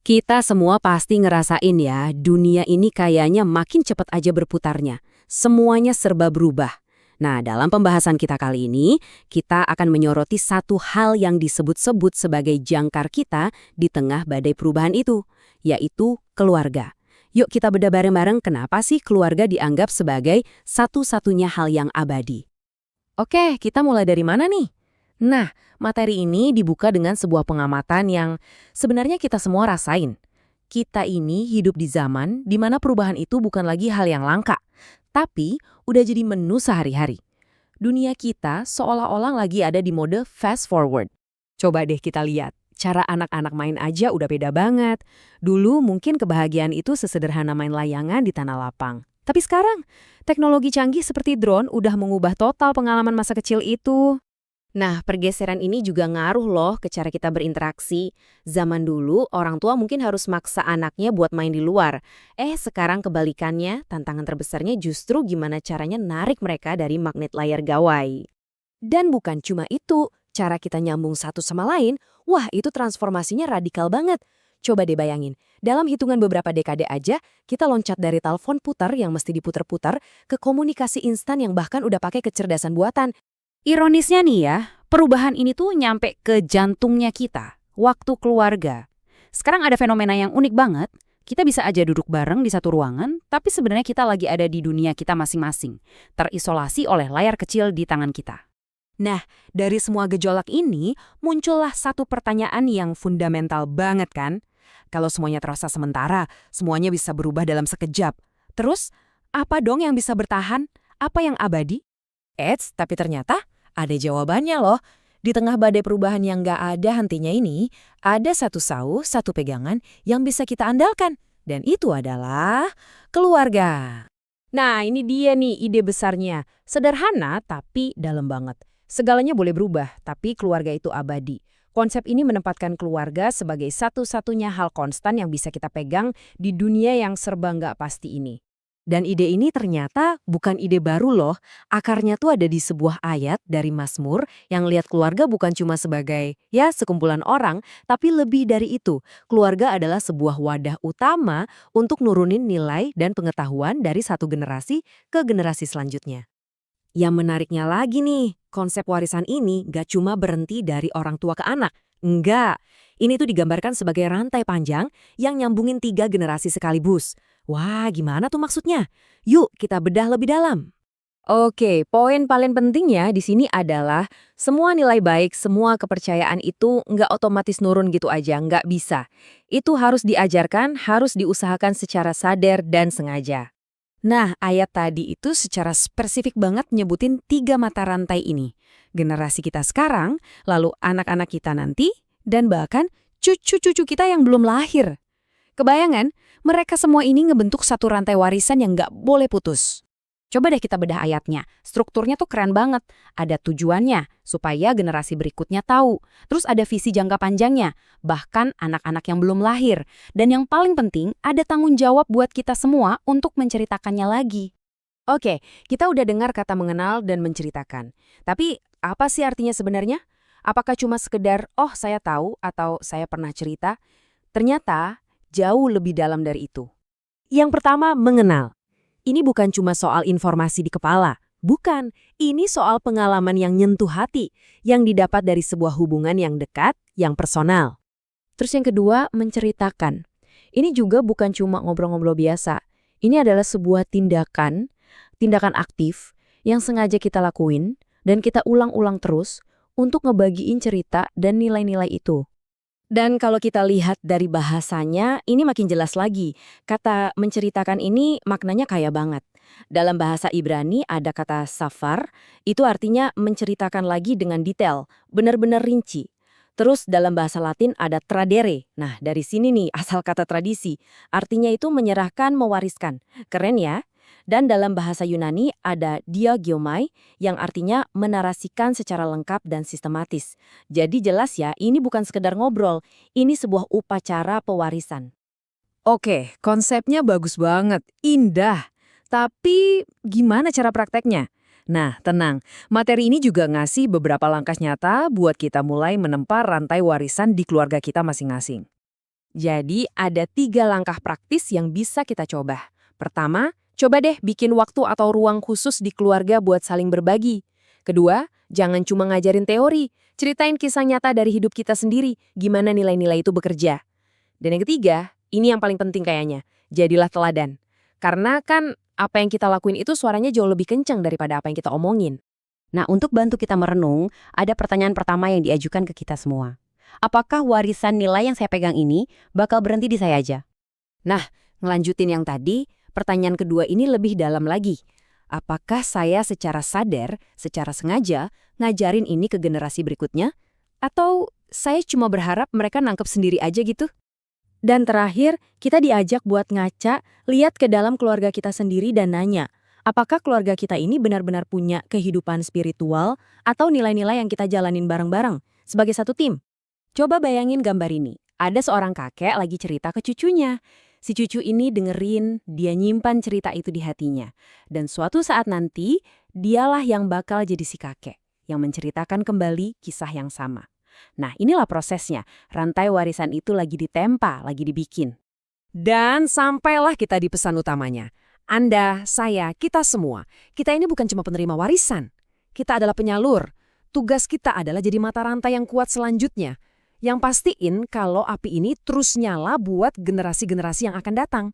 Kita semua pasti ngerasain ya, dunia ini kayaknya makin cepat aja berputarnya. Semuanya serba berubah. Nah, dalam pembahasan kita kali ini, kita akan menyoroti satu hal yang disebut-sebut sebagai jangkar kita di tengah badai perubahan itu, yaitu keluarga. Yuk kita bedah bareng-bareng kenapa sih keluarga dianggap sebagai satu-satunya hal yang abadi. Oke, kita mulai dari mana nih? Nah, materi ini dibuka dengan sebuah pengamatan yang sebenarnya kita semua rasain. Kita ini hidup di zaman di mana perubahan itu bukan lagi hal yang langka, tapi udah jadi menu sehari-hari. Dunia kita seolah-olah lagi ada di mode fast forward. Coba deh kita lihat, cara anak-anak main aja udah beda banget. Dulu mungkin kebahagiaan itu sesederhana main layangan di tanah lapang. Tapi sekarang, teknologi canggih seperti drone udah mengubah total pengalaman masa kecil itu. Nah, pergeseran ini juga ngaruh loh ke cara kita berinteraksi. Zaman dulu, orang tua mungkin harus maksa anaknya buat main di luar. Sekarang kebalikannya, tantangan terbesarnya justru gimana caranya narik mereka dari magnet layar gawai. Dan bukan cuma itu, cara kita nyambung satu sama lain, wah itu transformasinya radikal banget. Coba deh bayangin, dalam hitungan beberapa dekade aja, kita loncat dari telepon putar yang mesti diputar-putar ke komunikasi instan yang bahkan udah pakai kecerdasan buatan. Ironisnya nih ya, perubahan ini tuh nyampe ke jantungnya kita, waktu keluarga. Sekarang ada fenomena yang unik banget, kita bisa aja duduk bareng di satu ruangan, tapi sebenarnya kita lagi ada di dunia kita masing-masing, terisolasi oleh layar kecil di tangan kita. Nah, dari semua gejolak ini, muncullah satu pertanyaan yang fundamental banget kan? Kalau semuanya terasa sementara, semuanya bisa berubah dalam sekejap. Terus, apa dong yang bisa bertahan? Apa yang abadi? Tapi ternyata ada jawabannya loh. Di tengah badai perubahan yang gak ada hentinya ini, ada satu sauh, satu pegangan yang bisa kita andalkan. Dan itu adalah keluarga. Nah, ini dia nih ide besarnya. Sederhana tapi dalam banget. Segalanya boleh berubah, tapi keluarga itu abadi. Konsep ini menempatkan keluarga sebagai satu-satunya hal konstan yang bisa kita pegang di dunia yang serba nggak pasti ini. Dan ide ini ternyata bukan ide baru loh. Akarnya tuh ada di sebuah ayat dari Mazmur yang lihat keluarga bukan cuma sebagai sekumpulan orang, tapi lebih dari itu. Keluarga adalah sebuah wadah utama untuk nurunin nilai dan pengetahuan dari satu generasi ke generasi selanjutnya. Yang menariknya lagi nih, konsep warisan ini gak cuma berhenti dari orang tua ke anak. Enggak, ini tuh digambarkan sebagai rantai panjang yang nyambungin 3 generasi sekaligus. Wah, gimana tuh maksudnya? Yuk kita bedah lebih dalam. Oke, poin paling pentingnya di sini adalah semua nilai baik, semua kepercayaan itu nggak otomatis nurun gitu aja, nggak bisa. Itu harus diajarkan, harus diusahakan secara sadar dan sengaja. Nah, ayat tadi itu secara spesifik banget nyebutin 3 mata rantai ini. Generasi kita sekarang, lalu anak-anak kita nanti, dan bahkan cucu-cucu kita yang belum lahir. Kebayangan, mereka semua ini ngebentuk satu rantai warisan yang nggak boleh putus. Coba deh kita bedah ayatnya. Strukturnya tuh keren banget. Ada tujuannya, supaya generasi berikutnya tahu. Terus ada visi jangka panjangnya, bahkan anak-anak yang belum lahir. Dan yang paling penting, ada tanggung jawab buat kita semua untuk menceritakannya lagi. Oke, kita udah dengar kata mengenal dan menceritakan. Tapi, apa sih artinya sebenarnya? Apakah cuma sekedar, oh saya tahu atau saya pernah cerita? Ternyata, jauh lebih dalam dari itu. Yang pertama, mengenal. Ini bukan cuma soal informasi di kepala. Bukan, ini soal pengalaman yang nyentuh hati, yang didapat dari sebuah hubungan yang dekat, yang personal. Terus yang kedua, menceritakan. Ini juga bukan cuma ngobrol-ngobrol biasa. Ini adalah sebuah tindakan aktif yang sengaja kita lakuin dan kita ulang-ulang terus untuk ngebagiin cerita dan nilai-nilai itu. Dan kalau kita lihat dari bahasanya, ini makin jelas lagi. Kata menceritakan ini maknanya kaya banget. Dalam bahasa Ibrani ada kata safar, itu artinya menceritakan lagi dengan detail, benar-benar rinci. Terus dalam bahasa Latin ada tradere. Nah, dari sini nih asal kata tradisi. Artinya itu menyerahkan, mewariskan. Keren ya? Dan dalam bahasa Yunani ada diagiomai yang artinya menarasikan secara lengkap dan sistematis. Jadi jelas ya, ini bukan sekedar ngobrol, ini sebuah upacara pewarisan. Oke, konsepnya bagus banget, indah. Tapi gimana cara prakteknya? Nah, tenang, materi ini juga ngasih beberapa langkah nyata buat kita mulai menempa rantai warisan di keluarga kita masing-masing. Jadi ada 3 langkah praktis yang bisa kita coba. Pertama, coba deh bikin waktu atau ruang khusus di keluarga buat saling berbagi. Kedua, jangan cuma ngajarin teori, ceritain kisah nyata dari hidup kita sendiri, gimana nilai-nilai itu bekerja. Dan yang ketiga, ini yang paling penting kayaknya, jadilah teladan. Karena kan apa yang kita lakuin itu suaranya jauh lebih kencang daripada apa yang kita omongin. Nah, untuk bantu kita merenung, ada pertanyaan pertama yang diajukan ke kita semua. Apakah warisan nilai yang saya pegang ini bakal berhenti di saya aja? Ngelanjutin yang tadi, pertanyaan kedua ini lebih dalam lagi. Apakah saya secara sadar, secara sengaja, ngajarin ini ke generasi berikutnya? Atau saya cuma berharap mereka nangkep sendiri aja gitu? Dan terakhir, kita diajak buat ngaca, lihat ke dalam keluarga kita sendiri dan nanya, apakah keluarga kita ini benar-benar punya kehidupan spiritual atau nilai-nilai yang kita jalanin bareng-bareng sebagai satu tim? Coba bayangin gambar ini. Ada seorang kakek lagi cerita ke cucunya. Si cucu ini dengerin, dia nyimpan cerita itu di hatinya. Dan suatu saat nanti, dialah yang bakal jadi si kakek, yang menceritakan kembali kisah yang sama. Nah, inilah prosesnya. Rantai warisan itu lagi ditempa, lagi dibikin. Dan sampailah kita di pesan utamanya. Anda, saya, kita semua. Kita ini bukan cuma penerima warisan. Kita adalah penyalur. Tugas kita adalah jadi mata rantai yang kuat selanjutnya. Yang pastiin kalau api ini terus nyala buat generasi-generasi yang akan datang.